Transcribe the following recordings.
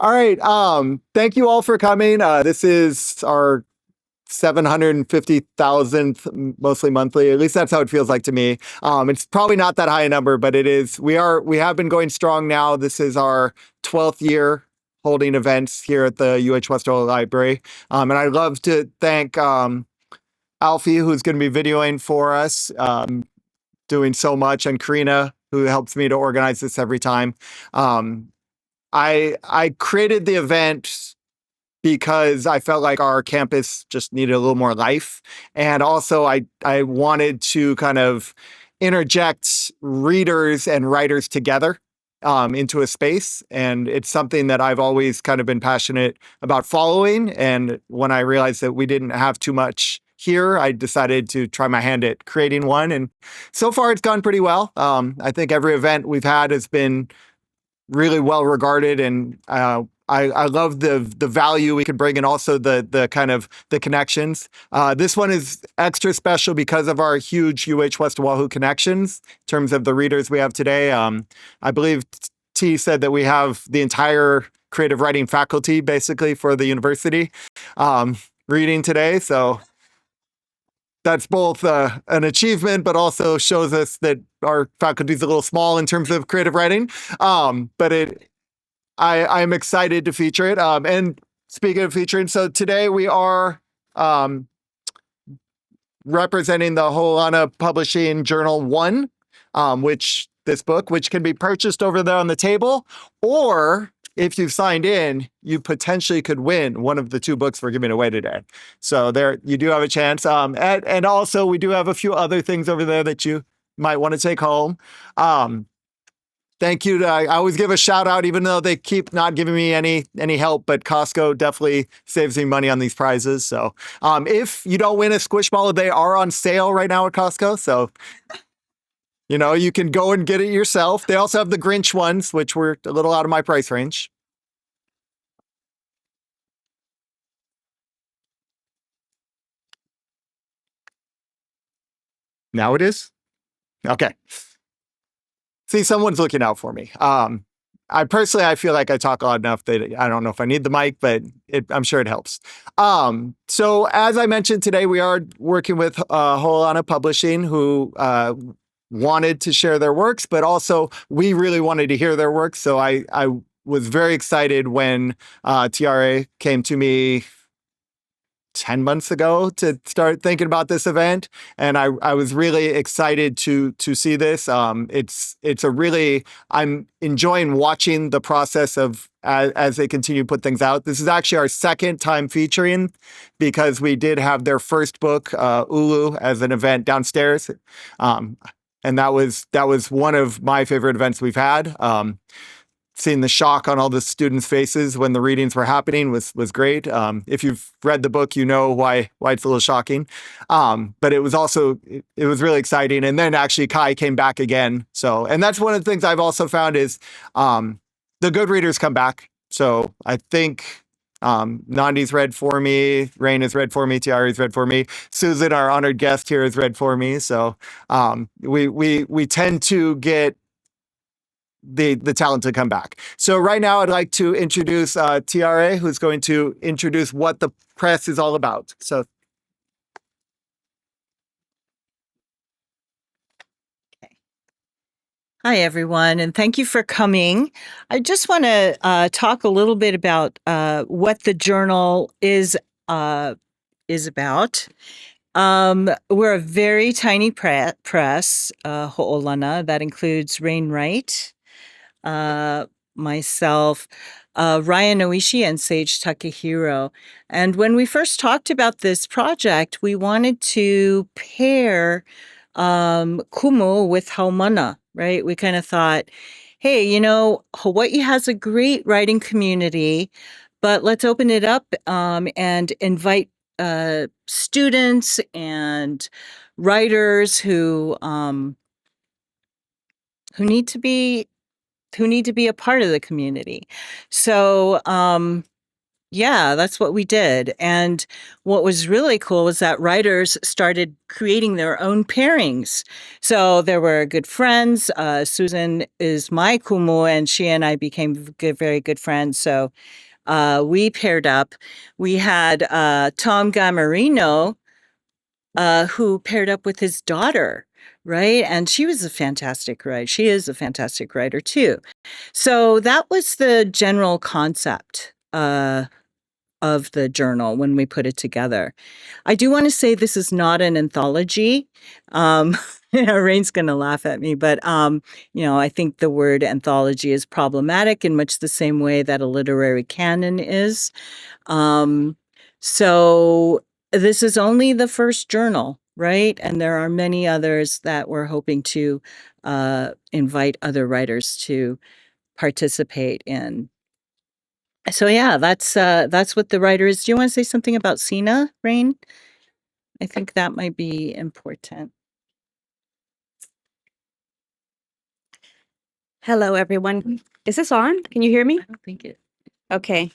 All right. Thank you all for coming. This is our 750,000th, mostly monthly. At least that's how it feels like to me. It's probably not that high a number, but it is. We have been going strong now. This is our 12th year holding events here at the UHWO Library. And I'd love to thank Alfie, who's going to be videoing for us, doing so much, and Karina, who helps me to organize this every time. I created the event because I felt like our campus just needed a little more life. And also I wanted to kind of interject readers and writers together into a space. And it's something that I've always kind of been passionate about following. And when I realized that we didn't have too much here, I decided to try my hand at creating one. And so far it's gone pretty well. I think every event we've had has been really well regarded, and I love the value we can bring, and also the kind of the connections. This one is extra special because of our huge UHWO connections in terms of the readers we have today. I believe T said that we have the entire creative writing faculty basically for the university reading today. So that's both an achievement, but also shows us that our faculty is a little small in terms of creative writing. But I'm excited to feature it. And speaking of featuring, so today we are representing the Hoʻolana Publishing Journal 1, which can be purchased over there on the table, or if you've signed in, you potentially could win one of the two books we're giving away today. So there, you do have a chance. And also, we do have a few other things over there that you might want to take home. Thank you. I always give a shout out, even though they keep not giving me any help, but Costco definitely saves me money on these prizes. So if you don't win a squish ball, they are on sale right now at Costco. So you can go and get it yourself. They also have the Grinch ones, which were a little out of my price range. Now it is? Okay. See, someone's looking out for me. I feel like I talk loud enough that I don't know if I need the mic, but I'm sure it helps. So as I mentioned today, we are working with Hoʻolana Publishing, who wanted to share their works, but also we really wanted to hear their works. So I was very excited when Tiare came to me 10 months ago to start thinking about this event. And I was really excited to see this. I'm enjoying watching the process of as they continue to put things out. This is actually our second time featuring, because we did have their first book, Ulu, as an event downstairs. And that was one of my favorite events we've had. Seeing the shock on all the students' faces when the readings were happening was great. If you've read the book, you know why it's a little shocking. But it was really exciting. And then actually Kai came back again. So, and that's one of the things I've also found is the good readers come back. So I think Nandi's read for me, Rain has read for me, Tiare's read for me, Susan, our honored guest here, has read for me. So we tend to get the talent to come back. So right now I'd like to introduce Tiare, who's going to introduce what the press is all about. So hi, everyone, and thank you for coming. I just want to talk a little bit about what the journal is about. We're a very tiny press, Ho'olana. That includes Rain Wright, myself, Ryan Oishi, and Sage Takehiro. And when we first talked about this project, we wanted to pair Kumu with Haumana, right? We kind of thought, hey, Hawaii has a great writing community, but let's open it up and invite students and writers who need to be a part of the community. So Yeah, that's what we did. And what was really cool was that writers started creating their own pairings. So there were good friends. Susan is my kumu, and she and I became very good friends. So we paired up. We had Tom Gamarino, who paired up with his daughter, right? And she was a fantastic writer. She is a fantastic writer too. So that was the general concept of the journal when we put it together. I do want to say this is not an anthology. Rain's going to laugh at me, but I think the word anthology is problematic in much the same way that a literary canon is. So this is only the first journal, right? And there are many others that we're hoping to invite other writers to participate in. So yeah, that's what the writer is. Do you want to say something about Sina, Rain? I think that might be important. Hello, everyone. Is this on? Can you hear me? I don't think it. Okay.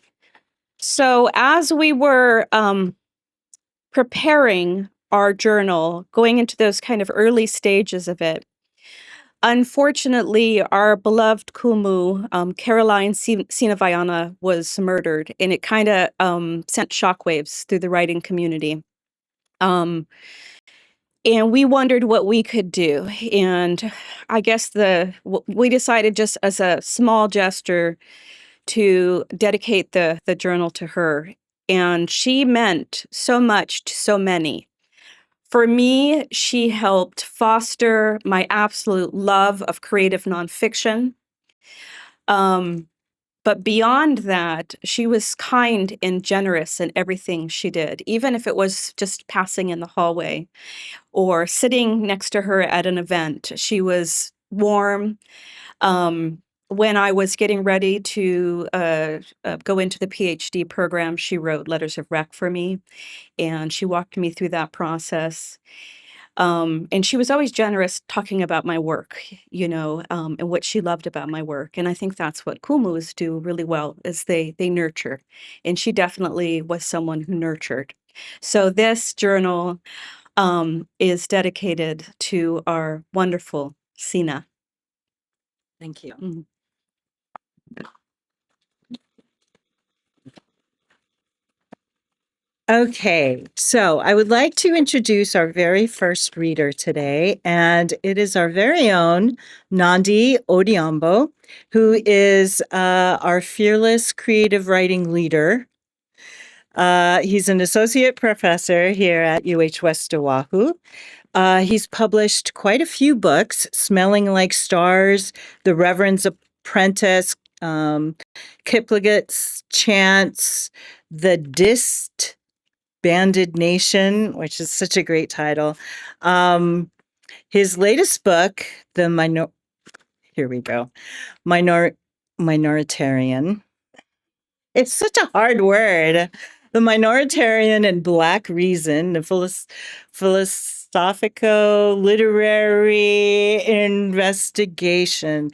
So as we were preparing our journal, going into those kind of early stages of it, unfortunately, our beloved kumu, Caroline Sinavayana, was murdered, and it kind of sent shockwaves through the writing community. And we wondered what we could do. And I guess we decided, just as a small gesture, to dedicate the journal to her. And she meant so much to so many. For me, she helped foster my absolute love of creative nonfiction. But beyond that, she was kind and generous in everything she did, even if it was just passing in the hallway or sitting next to her at an event. She was warm. When I was getting ready to go into the PhD program, she wrote letters of rec for me, and she walked me through that process. And she was always generous talking about my work, and what she loved about my work. And I think that's what kumus do really well, is they nurture. And she definitely was someone who nurtured. So this journal is dedicated to our wonderful Sina. Thank you. Mhm. Okay, so I would like to introduce our very first reader today, and it is our very own Nandi Odhiambo, who is our fearless creative writing leader. He's an associate professor here at UHWO. He's published quite a few books: Smelling Like Stars, The Reverend's Apprentice, Kipligat's Chance, The Dist Banded Nation, which is such a great title. His latest book, here we go, Minoritarian. It's such a hard word. The Minoritarian and Black Reason, the philosophico literary investigation,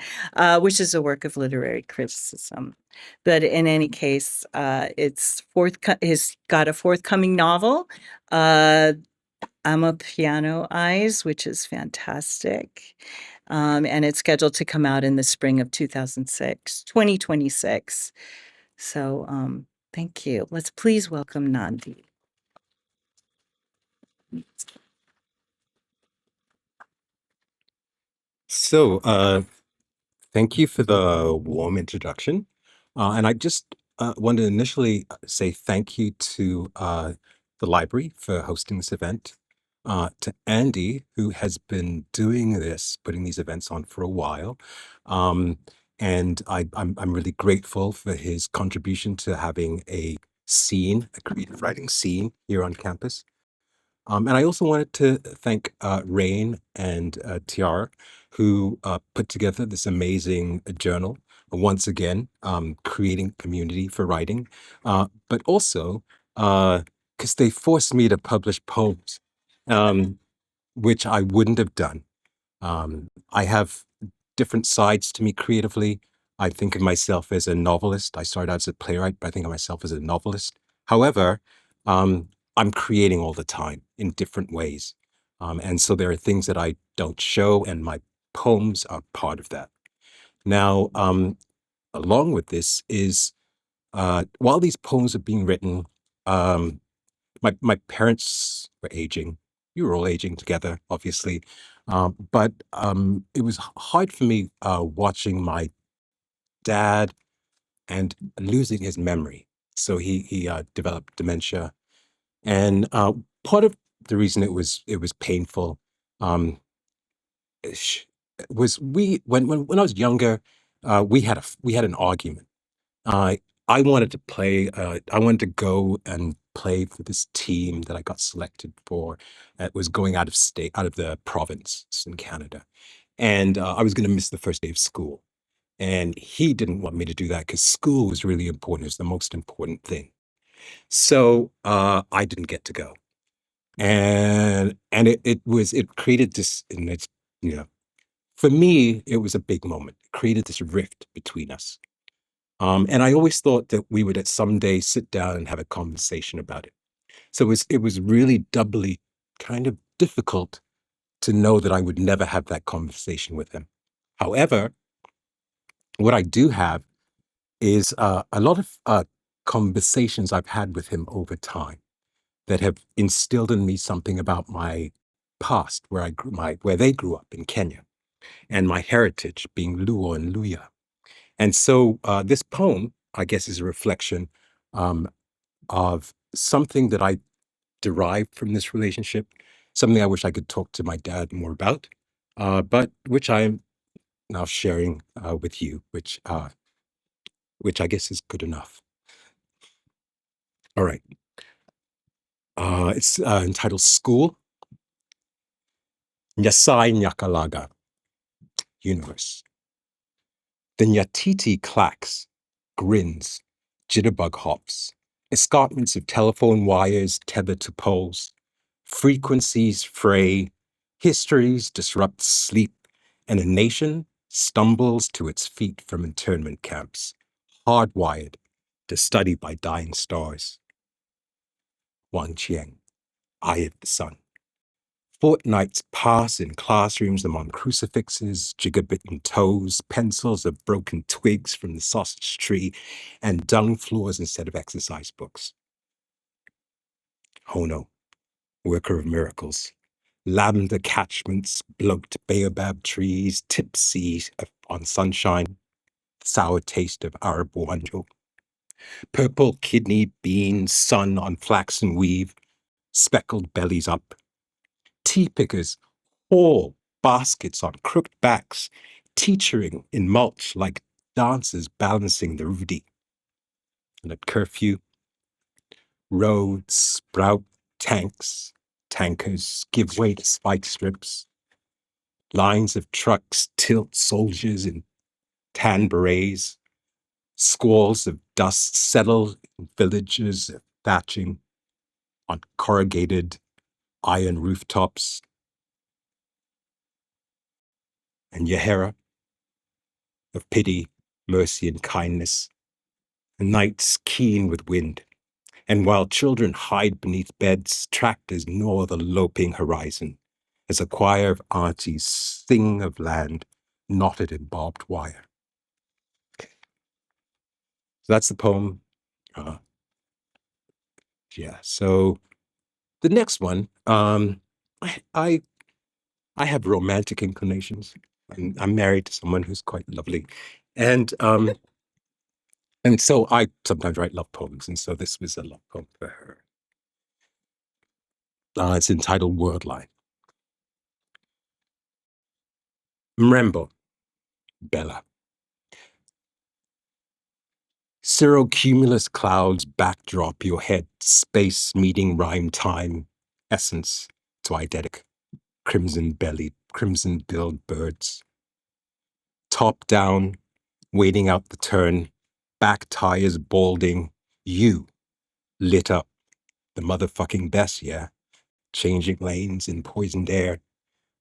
which is a work of literary criticism. But in any case, he's got a forthcoming novel, I'm a Piano Eyes, which is fantastic. And it's scheduled to come out in the spring of 2026. So thank you. Let's please welcome Nandi. So, thank you for the warm introduction. And I just want to initially say thank you to the library for hosting this event, to Andy, who has been doing this, putting these events on for a while. And I'm really grateful for his contribution to having a creative writing scene here on campus. And I also wanted to thank Rain and Tiare, who put together this amazing journal, once again, creating community for writing, but also because they forced me to publish poems, um, which I wouldn't have done. I have different sides to me creatively. I think of myself as a novelist. I started out as a playwright, but I think of myself as a novelist. However, I'm creating all the time in different ways. And so there are things that I don't show, and my poems are part of that. Now, along with this is, while these poems are being written, my parents were aging. We were all aging together, obviously. But it was hard for me watching my dad and losing his memory. So he developed dementia, and part of the reason it was painful um, sh- was when I was younger, we had an argument. Uh, I wanted to play. I wanted to go and play for this team that I got selected for. It was going out of state, out of the province in Canada, and I was going to miss the first day of school. And he didn't want me to do that because school was really important. It was the most important thing. So I didn't get to go, and it created this, and it's you know for me it was a big moment. It created this rift between us. And I always thought that we would at some day sit down and have a conversation about it. So it was really doubly kind of difficult to know that I would never have that conversation with him. However, what I do have is a lot of conversations I've had with him over time that have instilled in me something about my past, where they grew up in Kenya, and my heritage being Luo and Luya. And so this poem, I guess, is a reflection um, of something that I derived from this relationship, something I wish I could talk to my dad more about, but which I am now sharing with you, which I guess is good enough. All right. It's entitled School. Nyasai Nyakalaga, Universe. The Nyatiti clacks, grins, jitterbug hops, escarpments of telephone wires tethered to poles, frequencies fray, histories disrupt sleep, and a nation stumbles to its feet from internment camps, hardwired to study by dying stars. Wang Qiang, Eye of the Sun. Fortnights pass in classrooms among crucifixes, gigabitten toes, pencils of broken twigs from the sausage tree, and dung floors instead of exercise books. Hono, worker of miracles. Lavender catchments, bloat baobab trees, tipsy on sunshine, sour taste of Arab wanjo. Purple kidney beans, sun on flaxen weave, speckled bellies up. Tea pickers haul baskets on crooked backs, teetering in mulch like dancers balancing the rudi. And at curfew, roads sprout tankers give way to spike strips. Lines of trucks tilt soldiers in tan berets. Squalls of dust settle in villages of thatching on corrugated iron rooftops. And Yahera, of pity, mercy, and kindness, nights keen with wind. And while children hide beneath beds, tractors gnaw the loping horizon as a choir of aunties sing of land knotted in barbed wire. So that's the poem. So the next one, I have romantic inclinations. I'm married to someone who's quite lovely, and so I sometimes write love poems, and so this was a love poem for her. It's entitled Wordline. Mrembo, Bella. Cirrocumulus clouds backdrop your head, space meeting rhyme time, essence to eidetic, crimson-billed birds. Top down, waiting out the turn, back tires balding, you lit up, the motherfucking best, yeah, changing lanes in poisoned air,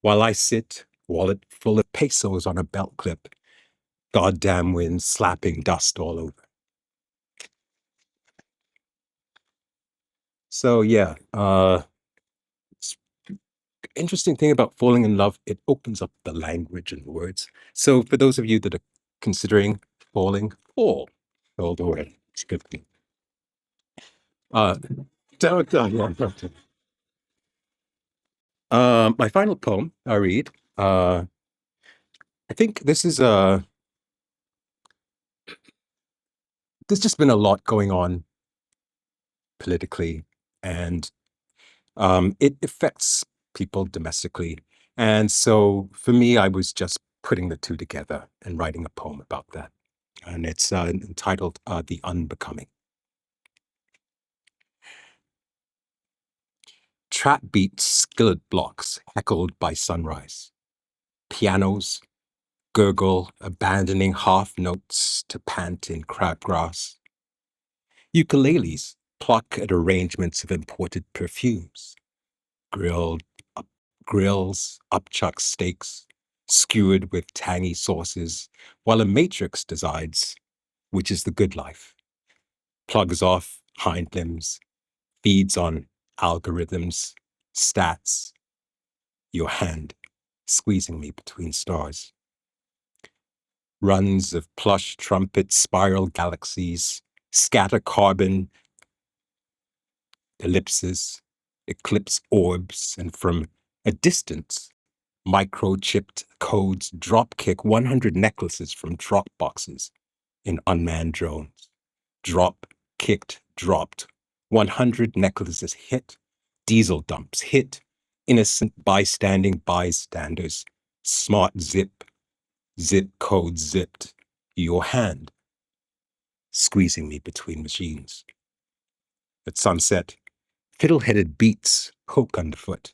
while I sit, wallet full of pesos on a belt clip, Goddamn wind slapping dust all over. So yeah, interesting thing about falling in love, it opens up the language and the words. So for those of you that are considering falling, fall the word. It's a good thing. My final poem I read. I think this is there's just been a lot going on politically, and it affects people domestically. And so for me, I was just putting the two together and writing a poem about that. And it's entitled The Unbecoming. Trap beats, skillet blocks heckled by sunrise. Pianos gurgle, abandoning half notes to pant in crabgrass. Ukuleles pluck at arrangements of imported perfumes. Grills, upchuck steaks, skewered with tangy sauces, while a matrix decides which is the good life. Plugs off hind limbs, feeds on algorithms, stats. Your hand squeezing me between stars. Runs of plush trumpet spiral galaxies scatter carbon ellipses, eclipse orbs, and from a distance, microchipped codes drop-kick 100 necklaces from drop boxes in unmanned drones. Drop-kicked, dropped. 100 necklaces hit. Diesel dumps hit. Innocent bystanders. Smart zip code zipped. Your hand squeezing me between machines. At sunset, fiddle-headed beats hook underfoot.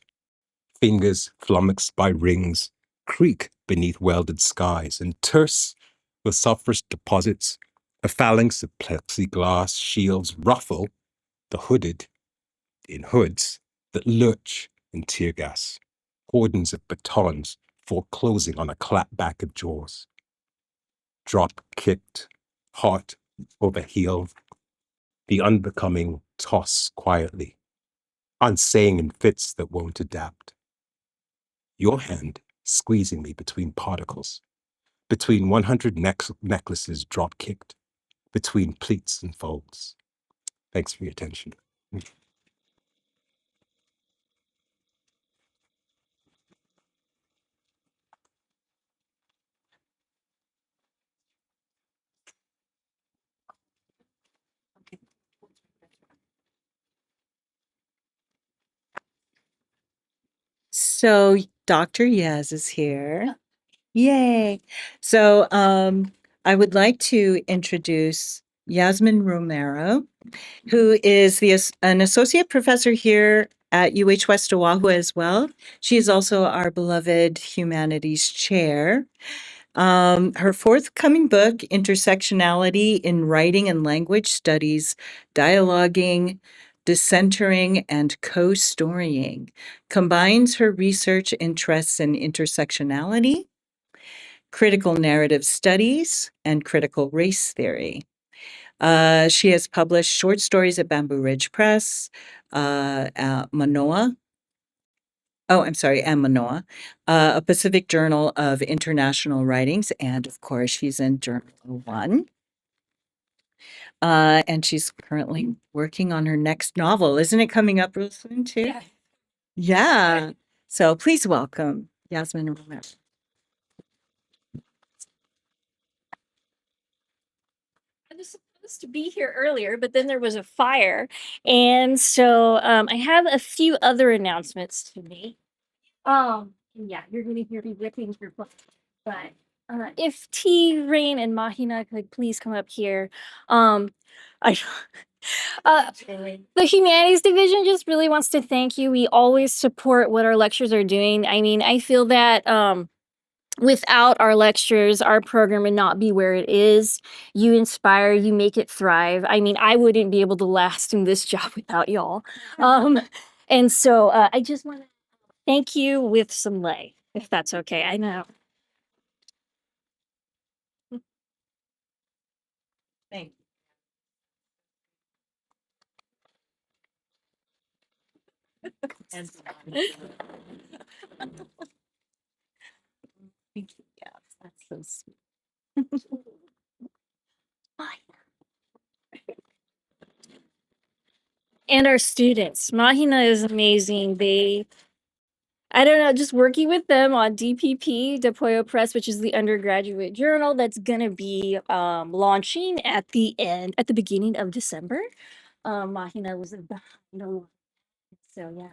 Fingers flummoxed by rings creak beneath welded skies, and terse with sulfurous deposits, a phalanx of plexiglass shields ruffle the hooded in hoods that lurch in tear gas, cordons of batons foreclosing on a clapback of jaws. Drop-kicked, heart over heel, the unbecoming toss quietly, unsaying in fits that won't adapt. Your hand squeezing me between particles, between 100 necklaces drop-kicked, between pleats and folds. Thanks for your attention. So Dr. Yaz is here. Yay. So I would like to introduce Yasmine Romero, who is an associate professor here at UH West Oahu as well. She is also our beloved humanities chair. Her forthcoming book, Intersectionality in Writing and Language Studies, Dialoguing, Decentering, and Co-storying, combines her research interests in intersectionality, critical narrative studies, and critical race theory. She has published short stories at Bamboo Ridge Press, Manoa, and Manoa, a Pacific Journal of International Writings, and of course, she's in Journal 1. And she's currently working on her next novel. Isn't it coming up real soon, too? Yeah. Yeah. So please welcome Yasmine Romero. I was supposed to be here earlier, but then there was a fire. And so I have a few other announcements to make. Yeah, you're going to hear me ripping through books. But if T, Rain, and Mahina could please come up here. I the Humanities Division just really wants to thank you. We always support what our lectures are doing. I mean, I feel that without our lectures, our program would not be where it is. You inspire, you make it thrive. I mean, I wouldn't be able to last in this job without y'all. And so I just want to thank you with some lay, if that's okay. I know. Thank you. And thank you. Yeah, that's so sweet. And our students. Mahina is amazing. I don't know, just working with them on DPP, Depoyo Press, which is the undergraduate journal that's gonna be launching at the beginning of December. Mahina was behind a lot. So yeah.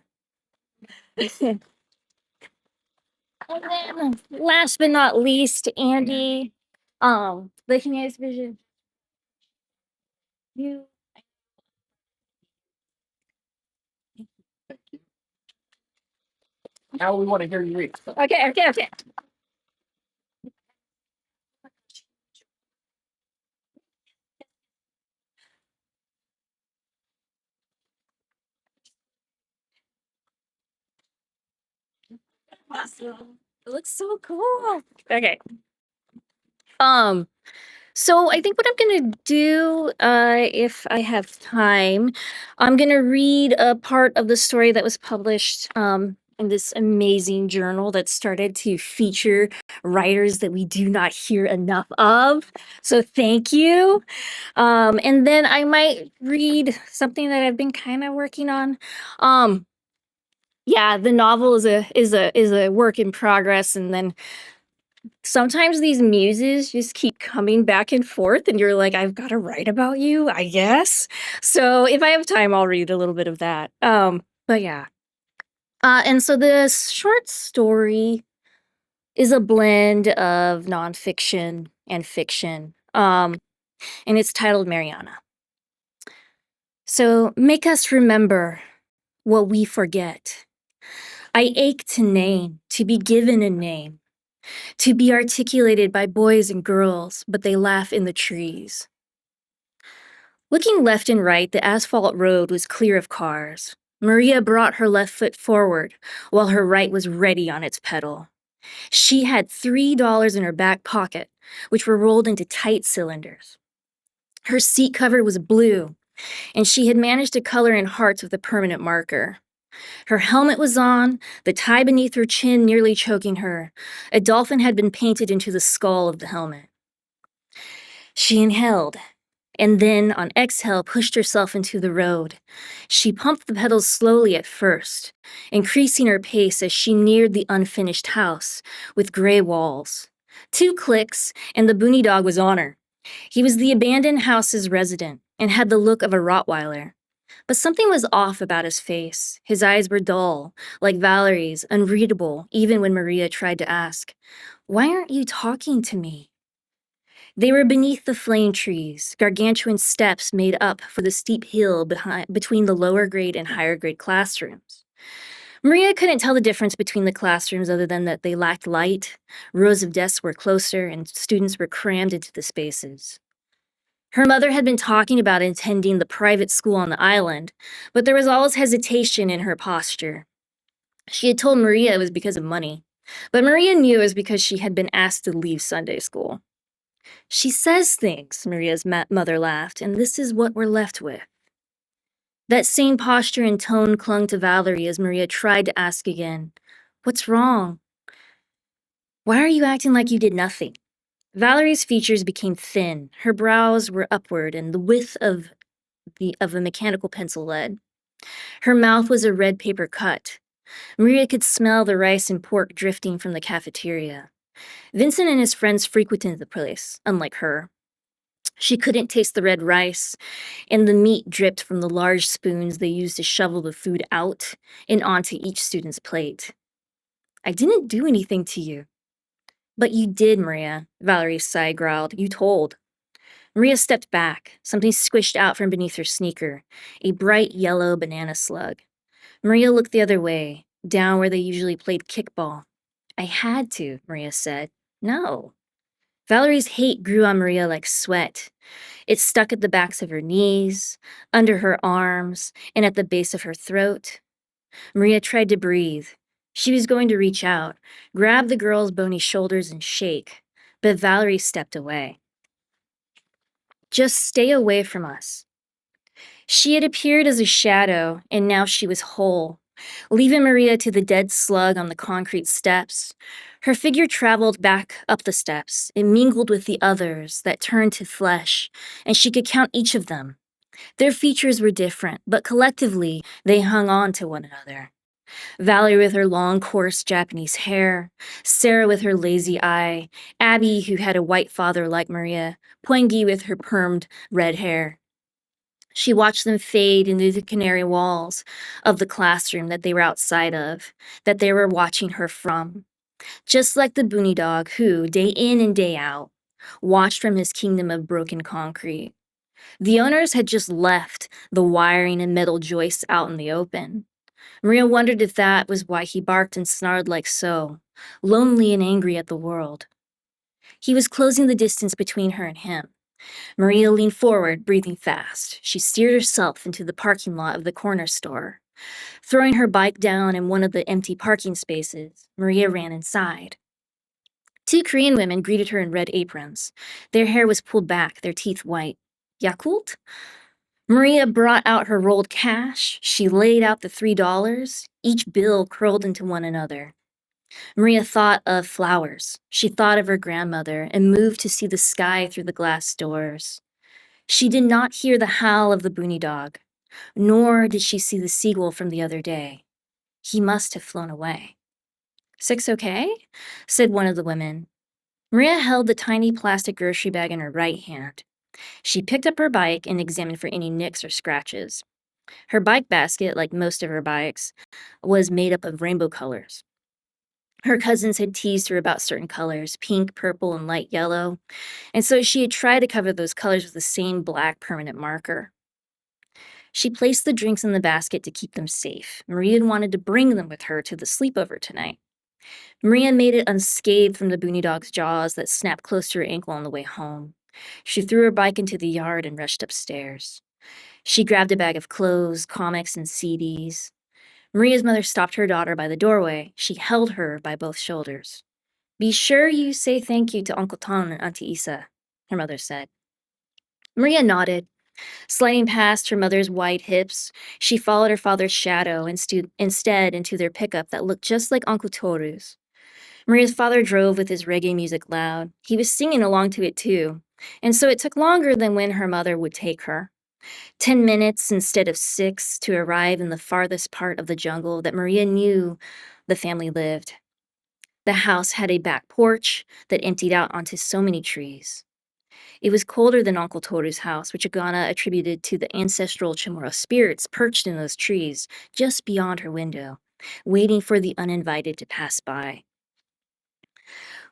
And then last but not least, Andy, the Humanities Vision. You Now we want to hear you read. okay. Awesome. It looks so cool. Okay. So I think what I'm gonna do, if I have time, I'm gonna read a part of the story that was published in this amazing journal that started to feature writers that we do not hear enough of. So thank you. And then I might read something that I've been kind of working on. Yeah, the novel is a work in progress, and then sometimes these muses just keep coming back and forth, and you're like, I've got to write about you, I guess. So if I have time, I'll read a little bit of that. But yeah. And so this short story is a blend of nonfiction and fiction. And it's titled Mariana. So make us remember what we forget. I ache to name, to be given a name, to be articulated by boys and girls, but they laugh in the trees. Looking left and right, the asphalt road was clear of cars. Maria brought her left foot forward, while her right was ready on its pedal. She had $3 in her back pocket, which were rolled into tight cylinders. Her seat cover was blue, and she had managed to color in hearts with a permanent marker. Her helmet was on, the tie beneath her chin nearly choking her. A dolphin had been painted into the skull of the helmet. She inhaled, and then, on exhale, pushed herself into the road. She pumped the pedals slowly at first, increasing her pace as she neared the unfinished house, with gray walls. 2 clicks, and the boony dog was on her. He was the abandoned house's resident, and had the look of a Rottweiler. But something was off about his face. His eyes were dull, like Valerie's, unreadable, even when Maria tried to ask, "Why aren't you talking to me?" They were beneath the flame trees, gargantuan steps made up for the steep hill between the lower grade and higher grade classrooms. Maria couldn't tell the difference between the classrooms other than that they lacked light, rows of desks were closer, and students were crammed into the spaces. Her mother had been talking about attending the private school on the island, but there was always hesitation in her posture. She had told Maria it was because of money, but Maria knew it was because she had been asked to leave Sunday school. She says things, Maria's mother laughed, and this is what we're left with. That same posture and tone clung to Valerie as Maria tried to ask again, "What's wrong? Why are you acting like you did nothing?" Valerie's features became thin, her brows were upward and the width of a mechanical pencil lead. Her mouth was a red paper cut. Maria could smell the rice and pork drifting from the cafeteria. Vincent and his friends frequented the place, unlike her. She couldn't taste the red rice, and the meat dripped from the large spoons they used to shovel the food out and onto each student's plate. "I didn't do anything to you." "But you did, Maria," Valerie's sigh growled. "You told." Maria stepped back, something squished out from beneath her sneaker, a bright yellow banana slug. Maria looked the other way, down where they usually played kickball. "I had to," Maria said. "No." Valerie's hate grew on Maria like sweat. It stuck at the backs of her knees, under her arms, and at the base of her throat. Maria tried to breathe. She was going to reach out, grab the girl's bony shoulders and shake, but Valerie stepped away. Just stay away from us. She had appeared as a shadow, and now she was whole, leaving Maria to the dead slug on the concrete steps. Her figure traveled back up the steps. It mingled with the others that turned to flesh, and she could count each of them. Their features were different, but collectively, they hung on to one another. Valerie with her long, coarse Japanese hair, Sarah with her lazy eye, Abby, who had a white father like Maria, Poingi with her permed red hair. She watched them fade into the canary walls of the classroom that they were outside of, that they were watching her from. Just like the Boonie dog who, day in and day out, watched from his kingdom of broken concrete. The owners had just left the wiring and metal joists out in the open. Maria wondered if that was why he barked and snarled like so, lonely and angry at the world. He was closing the distance between her and him. Maria leaned forward, breathing fast. She steered herself into the parking lot of the corner store. Throwing her bike down in one of the empty parking spaces, Maria ran inside. 2 Korean women greeted her in red aprons. Their hair was pulled back, their teeth white. Yakult? Maria brought out her rolled cash. She laid out the $3, each bill curled into one another. Maria thought of flowers. She thought of her grandmother and moved to see the sky through the glass doors. She did not hear the howl of the Boonie dog, nor did she see the seagull from the other day. He must have flown away. 6 okay? Said one of the women. Maria held the tiny plastic grocery bag in her right hand. She picked up her bike and examined for any nicks or scratches. Her bike basket, like most of her bikes, was made up of rainbow colors. Her cousins had teased her about certain colors, pink, purple, and light yellow, and so she had tried to cover those colors with the same black permanent marker. She placed the drinks in the basket to keep them safe. Maria had wanted to bring them with her to the sleepover tonight. Maria made it unscathed from the Boonie dog's jaws that snapped close to her ankle on the way home. She threw her bike into the yard and rushed upstairs. She grabbed a bag of clothes, comics, and CDs. Maria's mother stopped her daughter by the doorway. She held her by both shoulders. "Be sure you say thank you to Uncle Tom and Auntie Isa," her mother said. Maria nodded. Sliding past her mother's wide hips, she followed her father's shadow instead into their pickup that looked just like Uncle Toru's. Maria's father drove with his reggae music loud. He was singing along to it too, and so it took longer than when her mother would take her. 10 minutes instead of 6 to arrive in the farthest part of the jungle that Maria knew the family lived. The house had a back porch that emptied out onto so many trees. It was colder than Uncle Toru's house, which Agana attributed to the ancestral Chamorro spirits perched in those trees just beyond her window, waiting for the uninvited to pass by.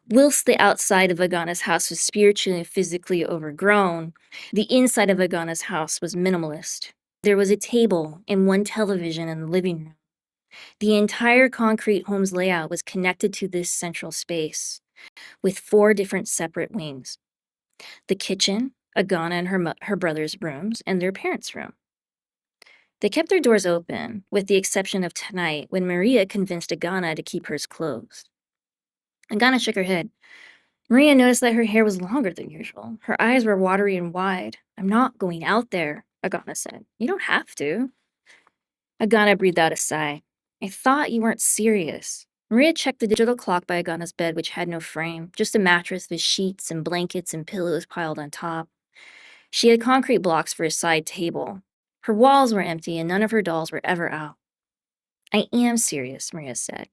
Whilst the outside of Agana's house was spiritually and physically overgrown, the inside of Agana's house was minimalist. There was a table and one television in the living room. The entire concrete home's layout was connected to this central space, with 4 different separate wings. The kitchen, Agana and her brother's rooms, and their parents' room. They kept their doors open, with the exception of tonight when Maria convinced Agana to keep hers closed. Agana shook her head. Maria noticed that her hair was longer than usual. Her eyes were watery and wide. "I'm not going out there," Agana said. "You don't have to." Agana breathed out a sigh. "I thought you weren't serious." Maria checked the digital clock by Agana's bed, which had no frame, just a mattress with sheets and blankets and pillows piled on top. She had concrete blocks for a side table. Her walls were empty and none of her dolls were ever out. "I am serious," Maria said.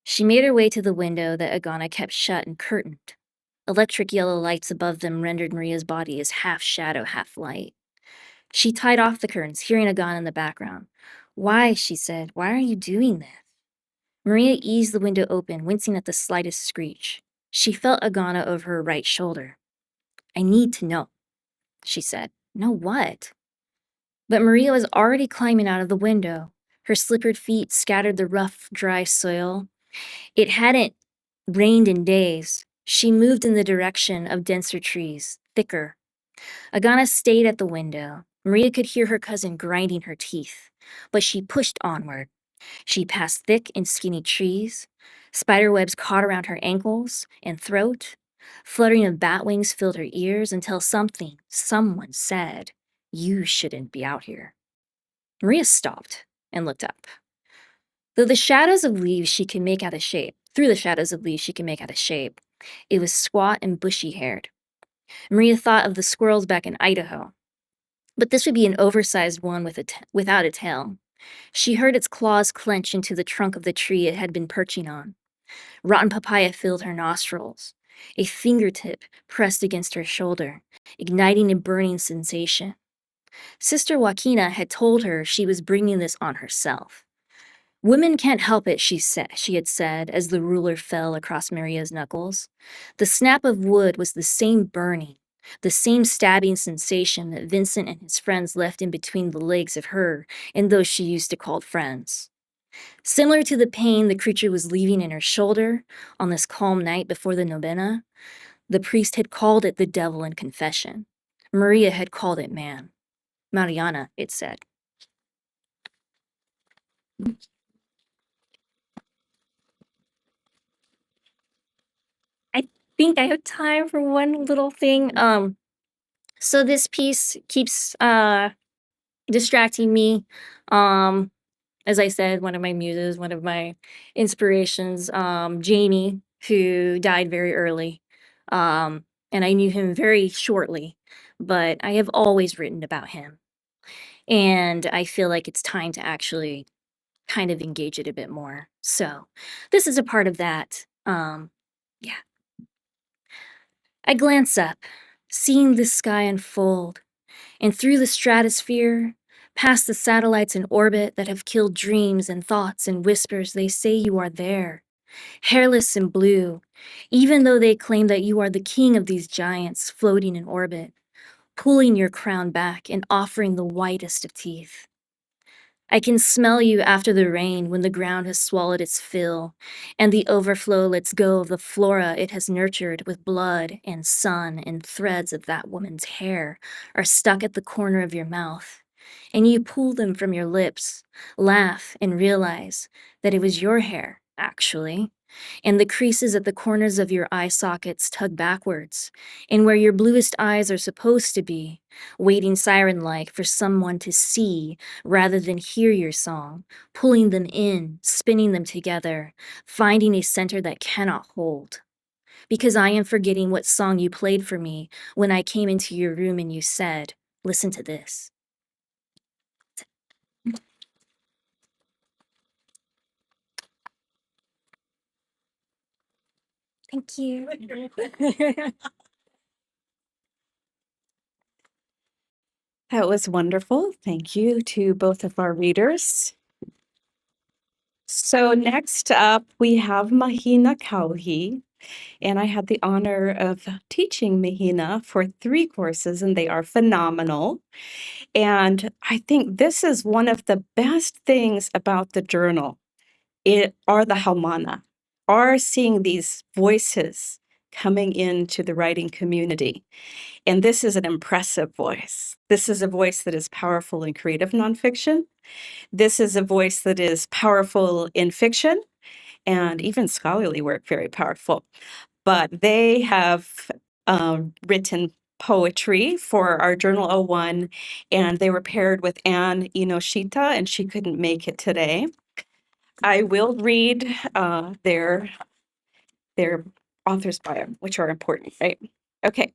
She made her way to the window that Agana kept shut and curtained. Electric yellow lights above them rendered Maria's body as half shadow, half light. She tied off the curtains, hearing Agana in the background. "Why?" she said. "Why are you doing this?" Maria eased the window open, wincing at the slightest screech. She felt Agana over her right shoulder. "I need to know," she said. "Know what?" But Maria was already climbing out of the window. Her slippered feet scattered the rough, dry soil. It hadn't rained in days. She moved in the direction of denser trees, thicker. Agana stayed at the window. Maria could hear her cousin grinding her teeth, but she pushed onward. She passed thick and skinny trees. Spider webs caught around her ankles and throat. Fluttering of bat wings filled her ears until someone said, "You shouldn't be out here." Maria stopped and looked up. Through the shadows of leaves she could make out a shape, it was squat and bushy-haired. Maria thought of the squirrels back in Idaho, but this would be an oversized one without a tail. She heard its claws clench into the trunk of the tree it had been perching on. Rotten papaya filled her nostrils. A fingertip pressed against her shoulder, igniting a burning sensation. Sister Joaquina had told her she was bringing this on herself. Women can't help it, she had said as the ruler fell across Maria's knuckles. The snap of wood was the same burning, the same stabbing sensation that Vincent and his friends left in between the legs of her and those she used to call friends. Similar to the pain the creature was leaving in her shoulder on this calm night before the novena, the priest had called it the devil in confession. Maria had called it man. Mariana, it said. I think I have time for one little thing. So this piece keeps distracting me. As I said, one of my muses, one of my inspirations, Jamie, who died very early. And I knew him very shortly, but I have always written about him. And I feel like it's time to actually kind of engage it a bit more. So this is a part of that. Yeah. I glance up, seeing the sky unfold, and through the stratosphere, past the satellites in orbit that have killed dreams and thoughts and whispers, they say you are there, hairless and blue, even though they claim that you are the king of these giants floating in orbit, pulling your crown back and offering the whitest of teeth. I can smell you after the rain when the ground has swallowed its fill, and the overflow lets go of the flora it has nurtured with blood and sun, and threads of that woman's hair are stuck at the corner of your mouth, and you pull them from your lips, laugh, and realize that it was your hair, actually. And the creases at the corners of your eye sockets tug backwards, and where your bluest eyes are supposed to be, waiting siren-like for someone to see rather than hear your song, pulling them in, spinning them together, finding a center that cannot hold. Because I am forgetting what song you played for me when I came into your room and you said, "Listen to this." Thank you. That was wonderful. Thank you to both of our readers. So next up, we have Mahina Kauhi, and I had the honor of teaching Mahina for 3 courses, and they are phenomenal. And I think this is one of the best things about the journal, are the haumana, are seeing these voices coming into the writing community. And this is an impressive voice. This is a voice that is powerful in creative nonfiction. This is a voice that is powerful in fiction, and even scholarly work, very powerful. But they have written poetry for our Journal 01, and they were paired with Anne Inoshita, and she couldn't make it today. I will read their author's bio, which are important, right? Okay.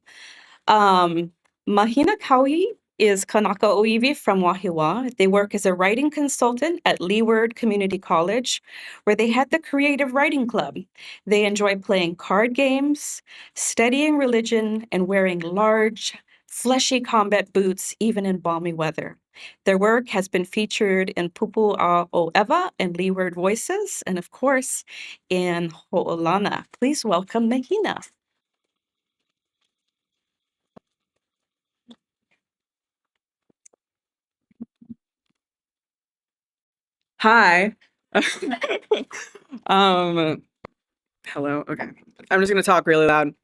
Mahina Kauhi is Kanaka Oiwi from Wahiawa. They work as a writing consultant at Leeward Community College, where they head the Creative Writing Club. They enjoy playing card games, studying religion, and wearing large, fleshy combat boots, even in balmy weather. Their work has been featured in Pupu a Oewa and Leeward Voices, and of course, in Ho'olana. Please welcome Mahina. Hi. Hello. Okay. I'm just gonna talk really loud.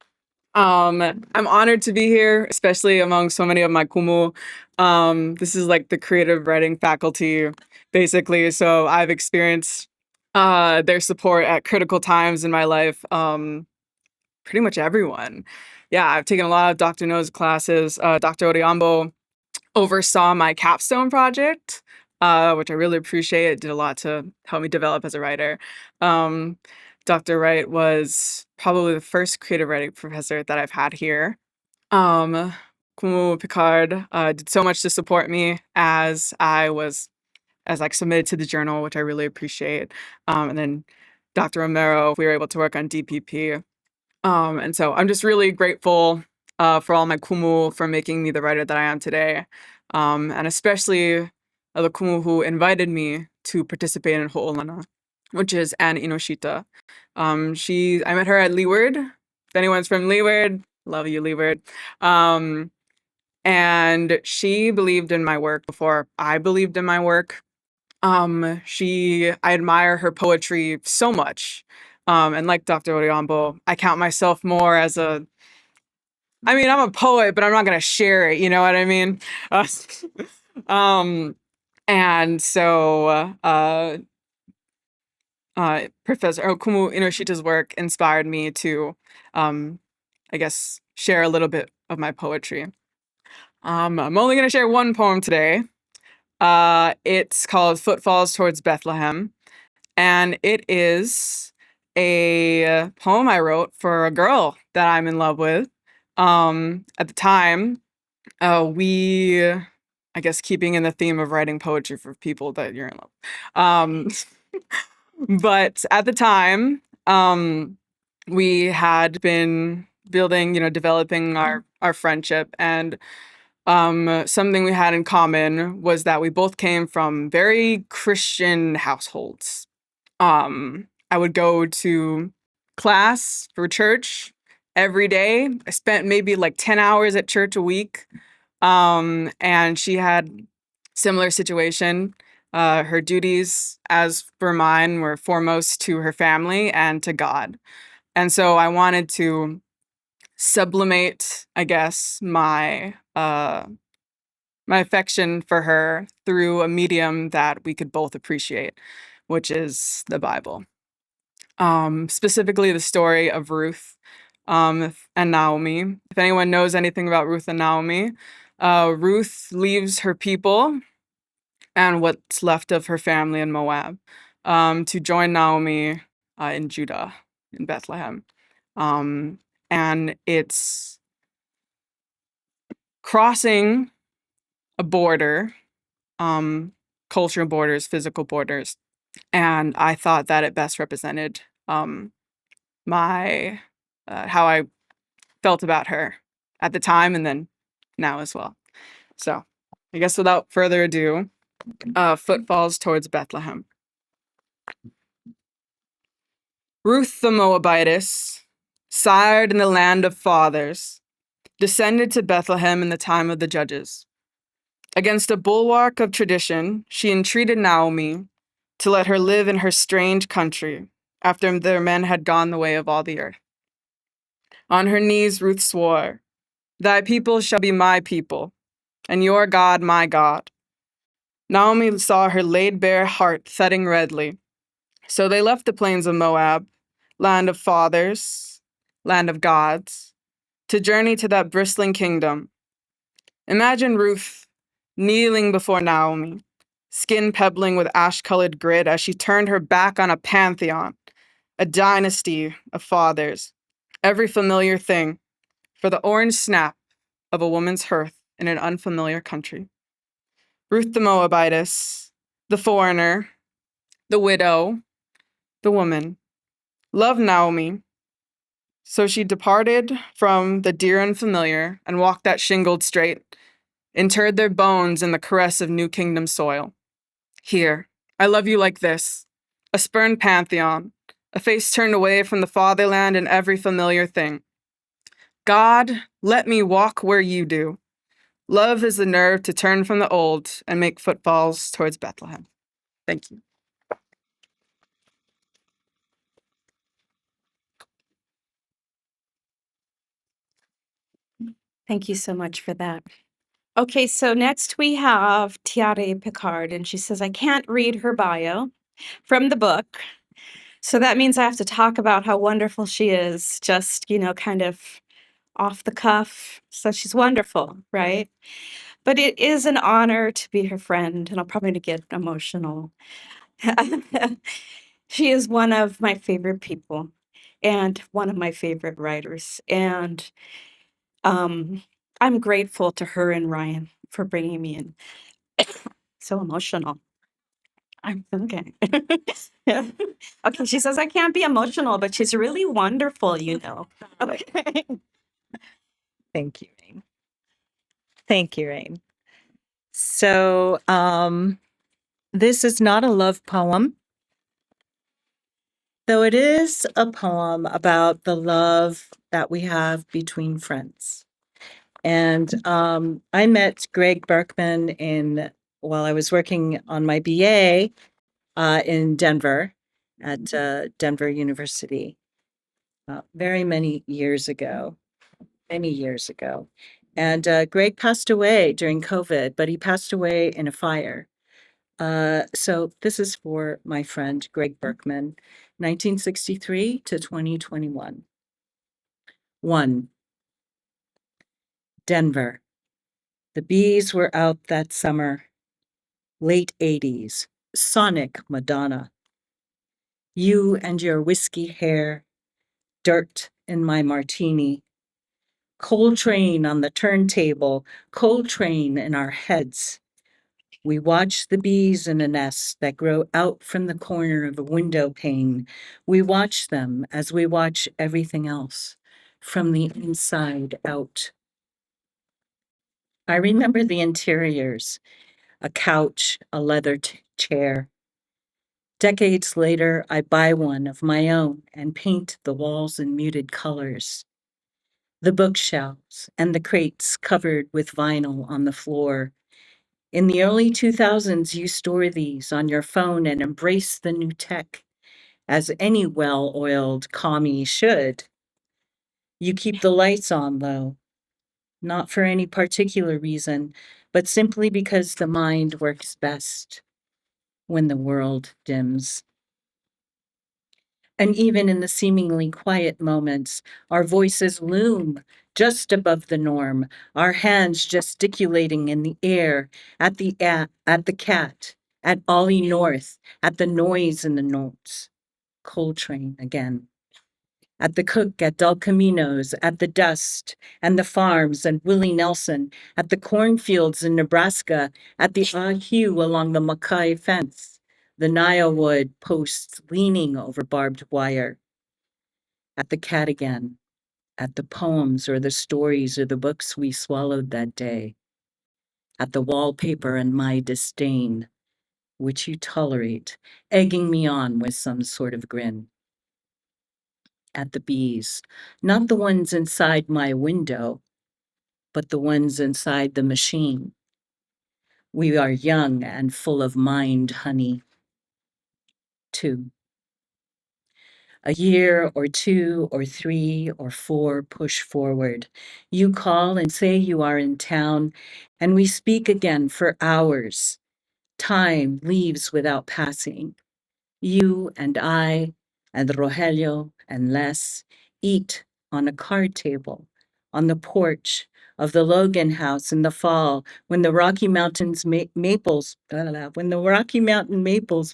I'm honored to be here, especially among so many of my kumu. This is like the creative writing faculty, basically. So I've experienced their support at critical times in my life. pretty much everyone. Yeah, I've taken a lot of Dr. No's classes. Dr. Odhiambo oversaw my capstone project, which I really appreciate. It did a lot to help me develop as a writer. Dr. Wright was probably the first creative writing professor that I've had here. Hoʻolana Picard did so much to support me as I submitted to the journal, which I really appreciate. And then Dr. Romero, we were able to work on DPP. And so I'm just really grateful for all my kumu for making me the writer that I am today. And especially the kumu who invited me to participate in Ho'olana, which is Anne Inoshita. I met her at Leeward. If anyone's from Leeward, love you, Leeward. And she believed in my work before I believed in my work. I admire her poetry so much. And like Dr. Odhiambo, I count myself more as I'm a poet, but I'm not going to share it. You know what I mean? And so, Professor Kumu Inoshita's work inspired me to, I guess, share a little bit of my poetry. I'm only going to share one poem today. It's called Footfalls Towards Bethlehem, and it is a poem I wrote for a girl that I'm in love with. At the time, I guess keeping in the theme of writing poetry for people that you're in love. But at the time, we had been building, developing our friendship, and something we had in common was that we both came from very Christian households. I would go to class for church every day. I spent maybe like 10 hours at church a week. And she had similar situation. Her duties, as for mine, were foremost to her family and to God. And so I wanted to sublimate, I guess, my affection for her through a medium that we could both appreciate, which is the Bible. Specifically the story of Ruth and Naomi. If anyone knows anything about Ruth and Naomi, Ruth leaves her people and what's left of her family in Moab to join Naomi in Judah, in Bethlehem. And it's crossing a border, cultural borders, physical borders. And I thought that it best represented my how I felt about her at the time and then now as well. So I guess without further ado, Footfalls Towards Bethlehem. Ruth the Moabitess, sired in the land of fathers, descended to Bethlehem in the time of the judges. Against a bulwark of tradition, she entreated Naomi to let her live in her strange country after their men had gone the way of all the earth. On her knees, Ruth swore, "Thy people shall be my people, and your God my God." Naomi saw her laid bare heart thudding redly. So they left the plains of Moab, land of fathers, land of gods, to journey to that bristling kingdom. Imagine Ruth kneeling before Naomi, skin pebbling with ash-colored grit as she turned her back on a pantheon, a dynasty of fathers, every familiar thing, for the orange snap of a woman's hearth in an unfamiliar country. Ruth the Moabitess, the foreigner, the widow, the woman, loved Naomi. So she departed from the dear unfamiliar and walked that shingled strait, interred their bones in the caress of New Kingdom soil. Here, I love you like this, a spurned pantheon, a face turned away from the fatherland and every familiar thing. God, let me walk where you do. Love is the nerve to turn from the old and make footfalls towards Bethlehem. Thank you. Thank you so much for that. Okay, so next we have Tiare Picard, and she says, I can't read her bio from the book, So that means I have to talk about how wonderful she is, just, kind of off the cuff. So she's wonderful, right? But it is an honor to be her friend, and I'll probably get emotional. She is one of my favorite people and one of my favorite writers. And I'm grateful to her and Ryan for bringing me in. So emotional. I'm okay. Yeah. Okay, she says I can't be emotional, but she's really wonderful. Okay. Thank you, Rain. Thank you, Rain. So, this is not a love poem, though it is a poem about the love that we have between friends. And I met Greg Berkman while I was working on my BA in Denver at Denver University very many years ago. And Greg passed away during COVID, but he passed away in a fire. So this is for my friend Greg Berkman, 1963 to 2021. 1. Denver. The bees were out that summer. Late 80s. Sonic Madonna. You and your whiskey hair. Dirt in my martini. Coltrane on the turntable. Coltrane in our heads. We watch the bees in a nest that grow out from the corner of a window pane. We watch them as we watch everything else, from the inside out. I remember the interiors, a couch, a leather chair. Decades later, I buy one of my own and paint the walls in muted colors. The bookshelves and the crates covered with vinyl on the floor. In the early 2000s, you store these on your phone and embrace the new tech, as any well-oiled commie should. You keep the lights on, though, not for any particular reason, but simply because the mind works best when the world dims. And even in the seemingly quiet moments, our voices loom just above the norm, our hands gesticulating in the air, at the cat, at Ollie North, at the noise in the notes. Coltrane again. At the cook at Del Caminos, at the dust and the farms and Willie Nelson, at the cornfields in Nebraska, at the ahu along the Mackay fence, the Niowood posts leaning over barbed wire. At the cat again, at the poems or the stories or the books we swallowed that day, at the wallpaper and my disdain, which you tolerate, egging me on with some sort of grin. At the bees, not the ones inside my window, but the ones inside the machine. We are young and full of mind, honey. 2. A year or 2 or 3 or 4 push forward. You call and say you are in town, and we speak again for hours. Time leaves without passing. You and I and Rogelio and Les eat on a card table on the porch of the Logan house in the fall when the Rocky Mountains maples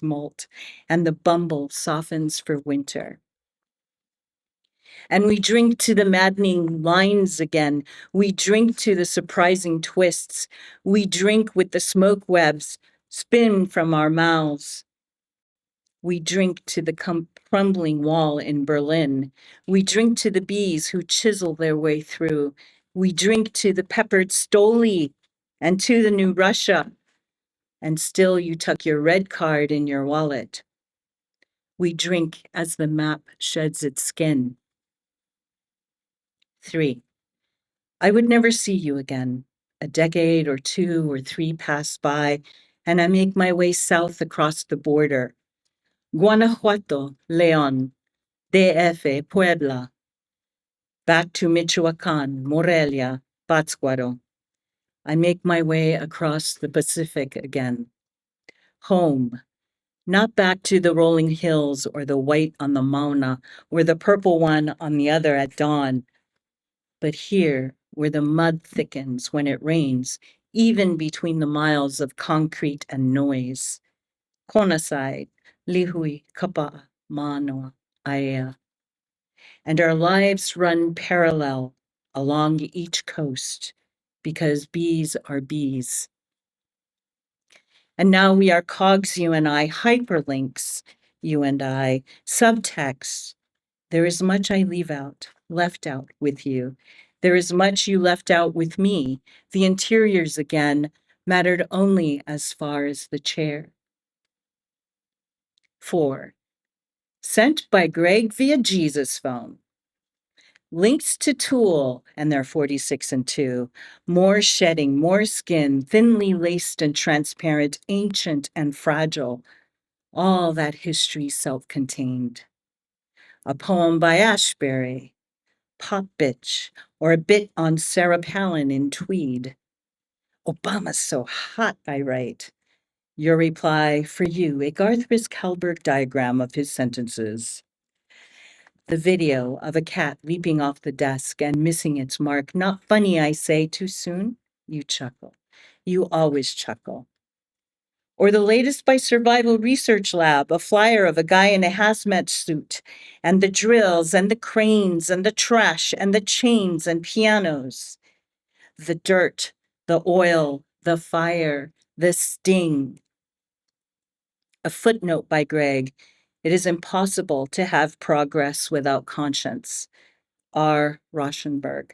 molt and the bumble softens for winter. And we drink to the maddening lines again. We drink to the surprising twists. We drink with the smoke webs spin from our mouths. We drink to the crumbling wall in Berlin. We drink to the bees who chisel their way through. We drink to the peppered Stoli and to the new Russia. And still you tuck your red card in your wallet. We drink as the map sheds its skin. 3. I would never see you again. A decade or 2 or 3 pass by, and I make my way south across the border. Guanajuato, León, DF, Puebla. Back to Michoacán, Morelia, Pátzcuaro. I make my way across the Pacific again. Home, not back to the rolling hills or the white on the Mauna or the purple one on the other at dawn, but here where the mud thickens when it rains, even between the miles of concrete and noise. Konasai, lihui, kapa, manoa, aea. And our lives run parallel along each coast because bees are bees. And now we are cogs, you and I, hyperlinks, you and I, subtext. There is much I left out with you. There is much you left out with me. The interiors again mattered only as far as the chair. 4. Sent by Greg via Jesus phone. Links to Tool and their 46 and 2. More shedding, more skin, thinly laced and transparent, ancient and fragile. All that history self-contained. A poem by Ashbery, Pop Bitch, or a bit on Sarah Palin in Tweed. Obama's so hot, by Wright. Your reply, for you, a Garth Kalberg diagram of his sentences. The video of a cat leaping off the desk and missing its mark. Not funny, I say, too soon? You chuckle. You always chuckle. Or the latest by Survival Research Lab, a flyer of a guy in a hazmat suit, and the drills and the cranes and the trash and the chains and pianos. The dirt, the oil, the fire, the sting. A footnote by Greg. It is impossible to have progress without conscience. R. Rauschenberg.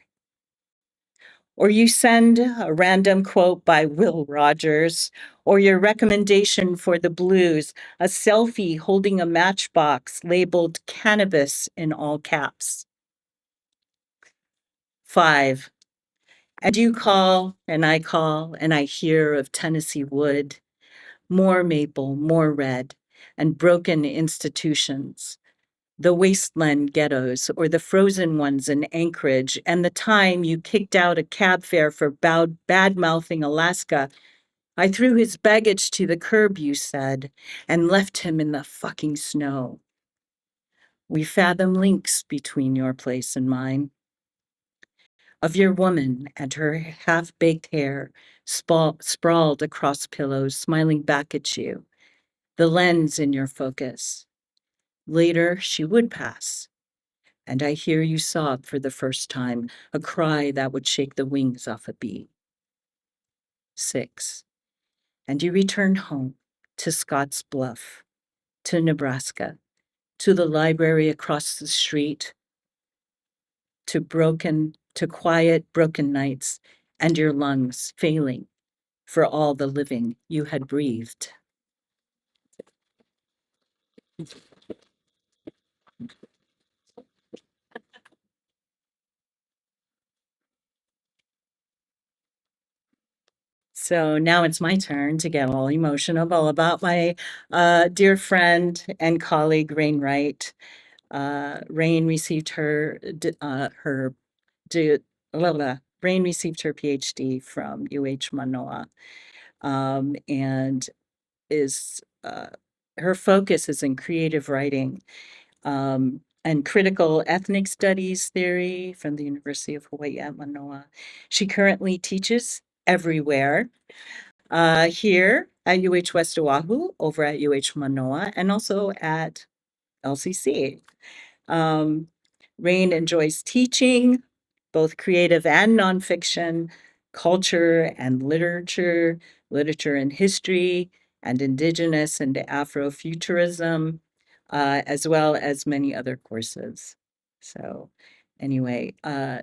Or you send a random quote by Will Rogers, or your recommendation for the blues, a selfie holding a matchbox labeled cannabis in all caps. 5. And you call, and I hear of Tennessee wood, more maple, more red, and broken institutions. The wasteland ghettos or the frozen ones in Anchorage, and the time you kicked out a cab fare for bad-mouthing Alaska. I threw his baggage to the curb, you said, and left him in the fucking snow. We fathom links between your place and mine. Of your woman and her half-baked hair sprawled across pillows, smiling back at you, the lens in your focus. Later, she would pass. And I hear you sob for the first time, a cry that would shake the wings off a bee. 6. And you return home to Scotts Bluff, to Nebraska, to the library across the street, to quiet, broken nights, and your lungs failing for all the living you had breathed. So now it's my turn to get all emotional about my dear friend and colleague, Rain Wright. Rain received her PhD from UHWO, and is her focus is in creative writing and critical ethnic studies theory from the University of Hawaii at Manoa. She currently teaches everywhere, here at UH West Oahu, over at UH Manoa, and also at LCC. Rain enjoys teaching, both creative and nonfiction, culture and literature, literature and history, and indigenous and Afrofuturism, as well as many other courses. So anyway,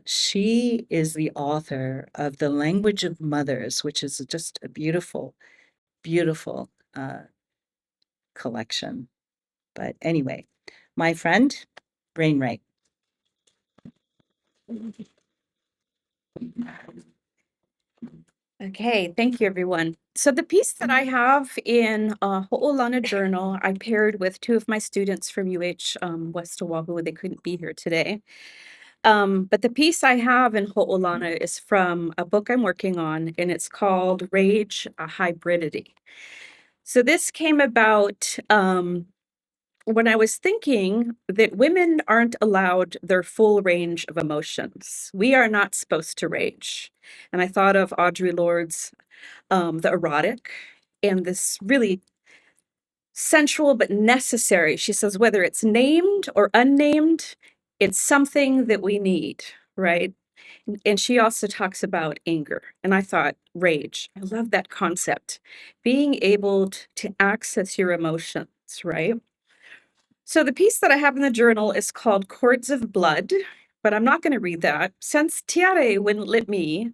she is the author of The Language of Mothers, which is just a beautiful, beautiful collection. But anyway, my friend, Brain Wright. Okay, thank you, everyone. So the piece that I have in Ho'olana Journal, I paired with two of my students from UH West Oahu. They couldn't be here today. But the piece I have in Ho'olana is from a book I'm working on, and it's called Rage, a Hybridity. So this came about when I was thinking that women aren't allowed their full range of emotions. We are not supposed to rage. And I thought of Audre Lorde's The Erotic, and this really sensual but necessary. She says, whether it's named or unnamed, it's something that we need, right? And she also talks about anger. And I thought, rage. I love that concept. Being able to access your emotions, right? So the piece that I have in the journal is called Chords of Blood, but I'm not going to read that. Since Tiare wouldn't let me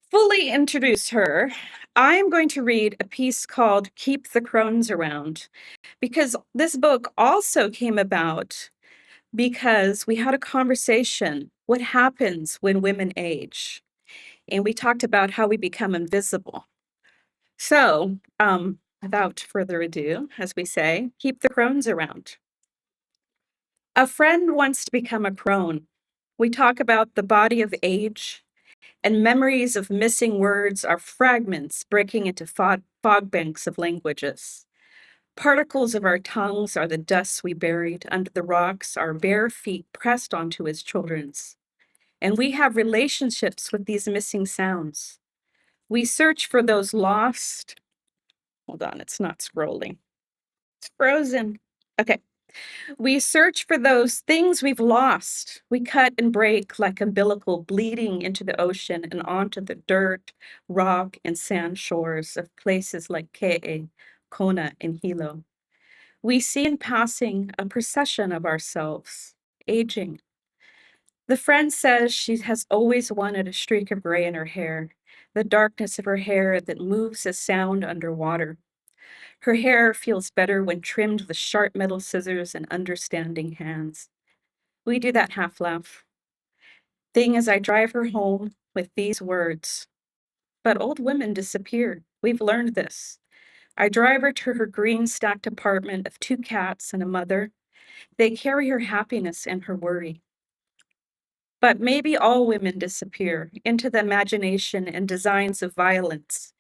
fully introduce her, I'm going to read a piece called Keep the Crones Around, because this book also came about because we had a conversation. What happens when women age? And we talked about how we become invisible. So, without further ado, as we say, keep the crones around. A friend wants to become a crone. We talk about the body of age, and memories of missing words are fragments breaking into fog banks of languages. Particles of our tongues are the dust we buried under the rocks, our bare feet pressed onto his children's. And we have relationships with these missing sounds. We search for those lost. Hold on, it's not scrolling. It's frozen. Okay. We search for those things we've lost. We cut and break like umbilical, bleeding into the ocean and onto the dirt, rock, and sand shores of places like Ke'e, Kona, and Hilo. We see in passing a procession of ourselves, aging. The friend says she has always wanted a streak of gray in her hair, the darkness of her hair that moves as sound underwater. Her hair feels better when trimmed with sharp metal scissors and understanding hands. We do that half laugh. Thing as I drive her home with these words. But old women disappear. We've learned this. I drive her to her green stacked apartment of 2 cats and a mother. They carry her happiness and her worry. But maybe all women disappear into the imagination and designs of violence.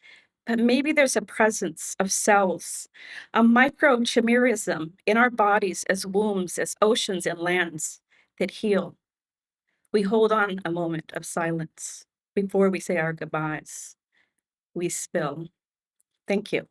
But maybe there's a presence of cells, a microchimerism in our bodies as wombs, as oceans and lands that heal. We hold on a moment of silence before we say our goodbyes. We spill. Thank you.